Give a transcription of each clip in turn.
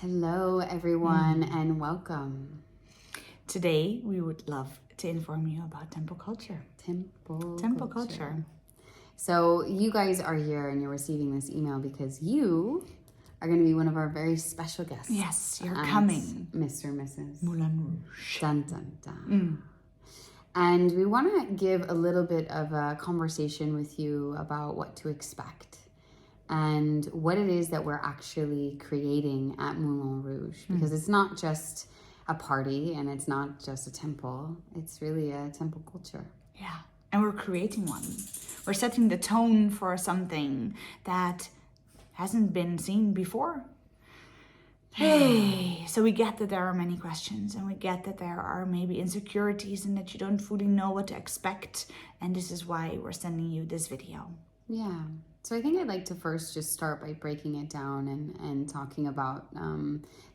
Hello, everyone, and welcome. Today, we would love to inform you about temple culture. Temple culture. So you guys are here and you're receiving this email because you are going to be one of our very special guests. Yes, you're coming. Mr. and Mrs. Moulin Rouge. Dun, dun, dun. And we want to give a little bit of a conversation with you about what to expect and what it is that we're actually creating at Moulin Rouge. Because it's not just a party and it's not just a temple. It's really a temple culture. Yeah, and we're creating one. We're setting the tone for something that hasn't been seen before. Hey, so we get that there are many questions and we get that there are maybe insecurities and that you don't fully know what to expect. And this is why we're sending you this video. Yeah. So I think I'd like to first just start by breaking it down and talking about,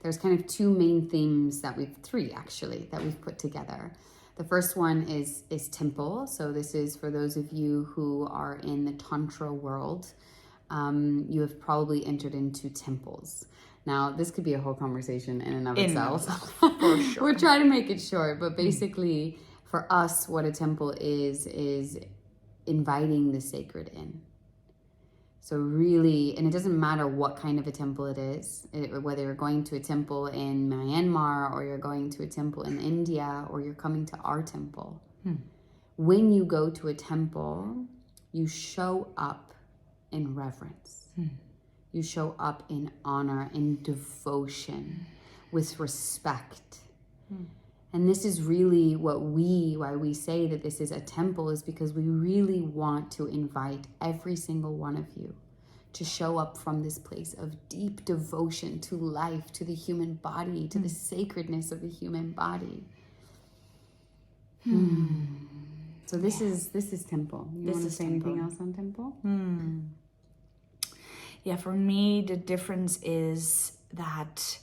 there's kind of two main themes three actually, that we've put together. The first one is temple. So this is for those of you who are in the Tantra world. You have probably entered into temples. Now, this could be a whole conversation in and of itself. For sure. We're trying to make it short, but basically for us, what a temple is inviting the sacred in. So really, and it doesn't matter what kind of a temple it is, whether you're going to a temple in Myanmar or you're going to a temple in India or you're coming to our temple. When you go to a temple, you show up in reverence. You show up in honor, in devotion, with respect. And this is really why we say that this is a temple, is because we really want to invite every single one of you to show up from this place of deep devotion to life, to the human body, to the sacredness of the human body. So this is temple. You want to say anything else on temple? Yeah, for me, the difference is that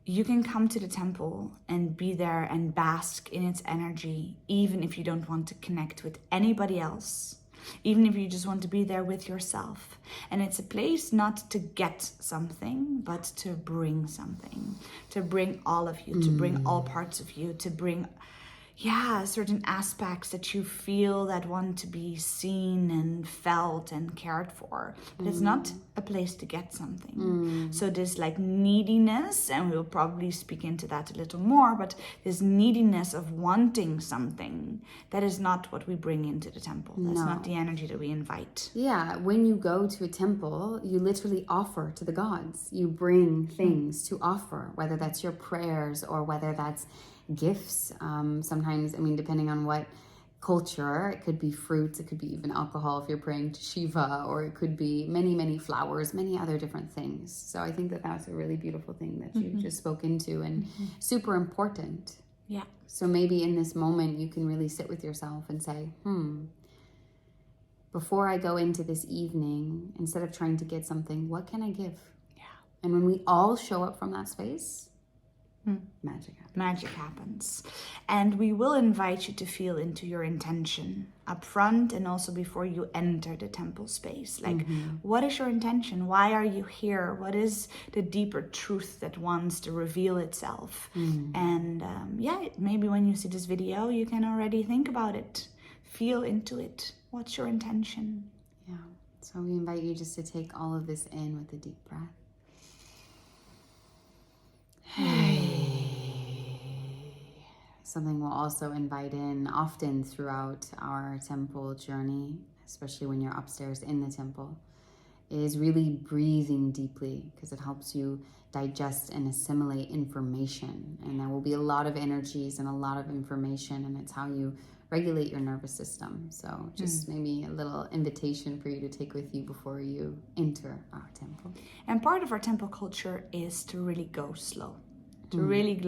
you can come to the temple and be there and bask in its energy, even if you don't want to connect with anybody else, even if you just want to be there with yourself. And it's a place not to get something, but to bring something, to bring all of you, to bring all parts of you, to bring certain aspects that you feel that want to be seen and felt and cared for. But it's not a place to get something. So this like neediness, and we'll probably speak into that a little more, but this neediness of wanting something, that is not what we bring into the temple. That's not the energy that we invite. Yeah, when you go to a temple, you literally offer to the gods. You bring things to offer, whether that's your prayers or whether that's gifts. Sometimes, depending on what culture, it could be fruits, it could be even alcohol if you're praying to Shiva, or it could be many, many flowers, many other different things. So I think that that's a really beautiful thing that you just spoke into, and super important. Yeah. So maybe in this moment, you can really sit with yourself and say, before I go into this evening, instead of trying to get something, what can I give? Yeah. And when we all show up from that space, magic happens. And we will invite you to feel into your intention up front and also before you enter the temple space. Like, what is your intention? Why are you here? What is the deeper truth that wants to reveal itself? And maybe when you see this video, you can already think about it. Feel into it. What's your intention? Yeah. So we invite you just to take all of this in with a deep breath. Something we'll also invite in often throughout our temple journey, especially when you're upstairs in the temple, is really breathing deeply, because it helps you digest and assimilate information. And there will be a lot of energies and a lot of information, and it's how you regulate your nervous system. So just maybe a little invitation for you to take with you before you enter our temple. And part of our temple culture is to really go slow. To really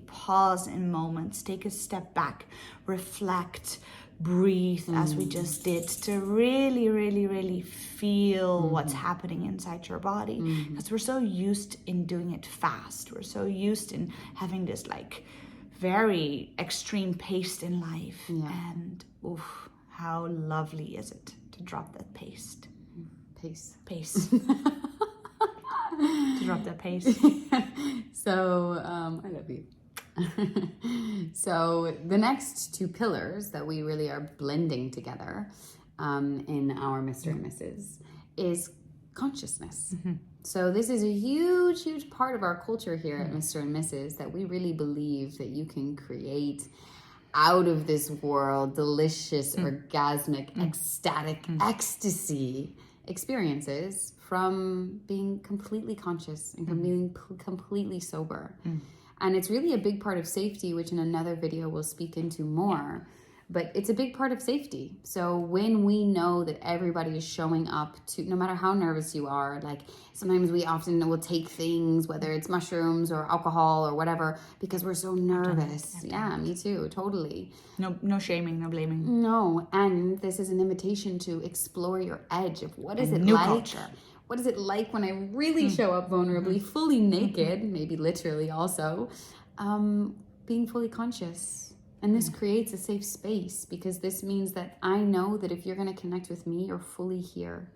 pause in moments, take a step back, reflect, breathe as we just did, to really feel what's happening inside your body. Because we're so used in doing it fast. We're so used in having this like very extreme pace in life. And how lovely is it to drop that pace. Drop that pace. So, I love you. So the next two pillars that we really are blending together in our Mr. and Mrs. is consciousness. So this is a huge, huge part of our culture here at Mr. and Mrs. that we really believe that you can create out of this world delicious, orgasmic, ecstatic, ecstasy experiences from being completely conscious and being completely sober. And it's really a big part of safety, which in another video we'll speak into more. But it's a big part of safety. So when we know that everybody is showing up to, no matter how nervous you are, like sometimes we often will take things, whether it's mushrooms or alcohol or whatever, because we're so nervous. Yeah, me too, totally. No shaming, no blaming. No, and this is an invitation to explore your edge of what is it new like. culture. What is it like when I really show up vulnerably, fully naked, maybe literally also, being fully conscious. And this creates a safe space because this means that I know that if you're going to connect with me, you're fully here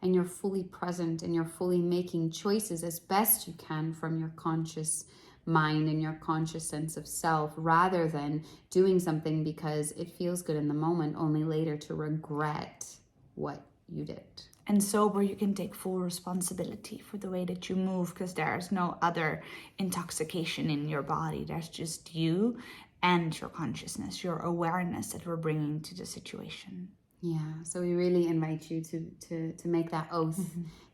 and you're fully present and you're fully making choices as best you can from your conscious mind and your conscious sense of self, rather than doing something because it feels good in the moment, only later to regret what you did. And sober, you can take full responsibility for the way that you move because there's no other intoxication in your body. There's just you and your consciousness, your awareness that we're bringing to the situation. Yeah, so we really invite you to make that oath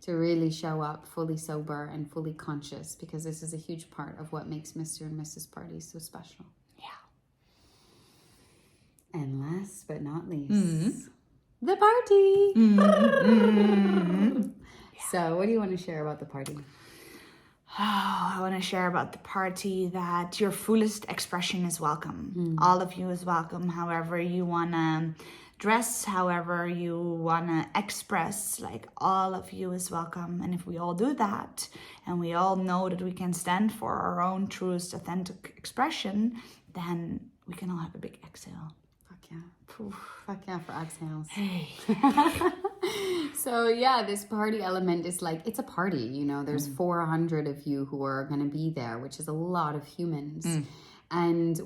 to really show up fully sober and fully conscious, because this is a huge part of what makes Mr. and Mrs. parties so special. Yeah. And last but not least, the party. So what do you want to share about the party? Oh, I want to share about the party that your fullest expression is welcome. All of you is welcome. However you want to dress, however you want to express, like all of you is welcome. And if we all do that and we all know that we can stand for our own truest, authentic expression, then we can all have a big exhale. Fuck yeah. Fuck yeah for exhales. Hey. So yeah, this party element is like, it's a party, you know, there's 400 of you who are going to be there, which is a lot of humans. And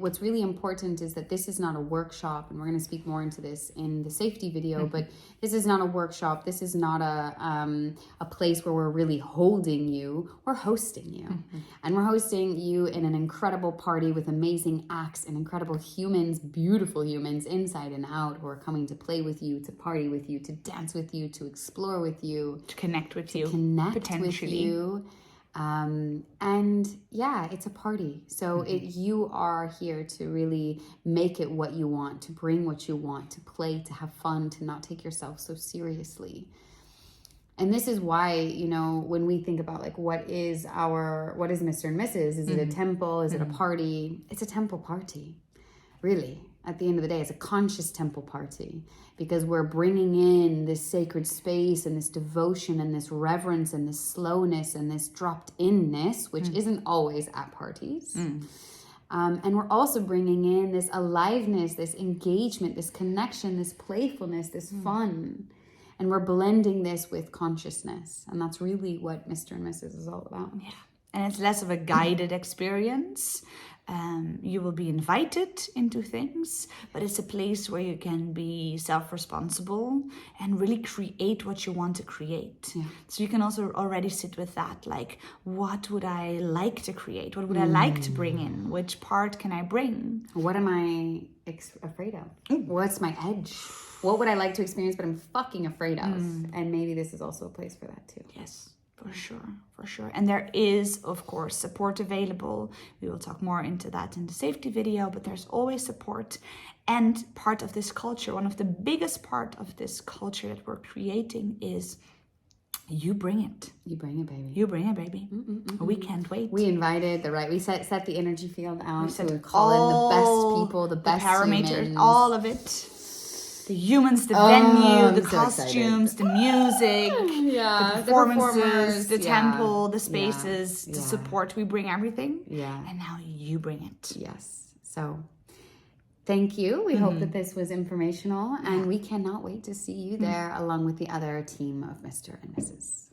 what's really important is that this is not a workshop, and we're going to speak more into this in the safety video, but this is not a workshop. This is not a place where we're really holding you. We're hosting you. And we're hosting you in an incredible party with amazing acts and incredible humans, beautiful humans inside and out, who are coming to play with you, to party with you, to dance with you, to explore with you. To connect with you. Connect potentially. with you. And yeah, it's a party. So you are here to really make it what you want, to bring what you want, to play, to have fun, to not take yourself so seriously. And this is why, you know, when we think about like, what is Mr. and Mrs.? Is it a temple? Is it a party? It's a temple party, really. At the end of the day, it's a conscious temple party, because we're bringing in this sacred space and this devotion and this reverence and this slowness and this dropped inness, which isn't always at parties. And we're also bringing in this aliveness, this engagement, this connection, this playfulness, this fun. And we're blending this with consciousness. And that's really what Mr. and Mrs. is all about. Yeah. And it's less of a guided experience. You will be invited into things, but it's a place where you can be self-responsible and really create what you want to create. Yeah. So you can also already sit with that, like, what would I like to create? What would I like to bring in? Which part can I bring? What am I afraid of? What's my edge? What would I like to experience, but I'm fucking afraid of? And maybe this is also a place for that too. Yes. For sure. And there is, of course, support available. We will talk more into that in the safety video, but there's always support. And part of this culture, one of the biggest part of this culture that we're creating is you bring it. You bring it, baby. You bring it, baby. We can't wait. We invited we set the energy field out. So we call in the best people, the best parameters, humans. all of it. The humans, the venue, the costumes, the music, the performances, the temple, the spaces, the support. We bring everything. Yeah. And now you bring it. Yes. So thank you. We hope that this was informational, and we cannot wait to see you there along with the other team of Mr. and Mrs.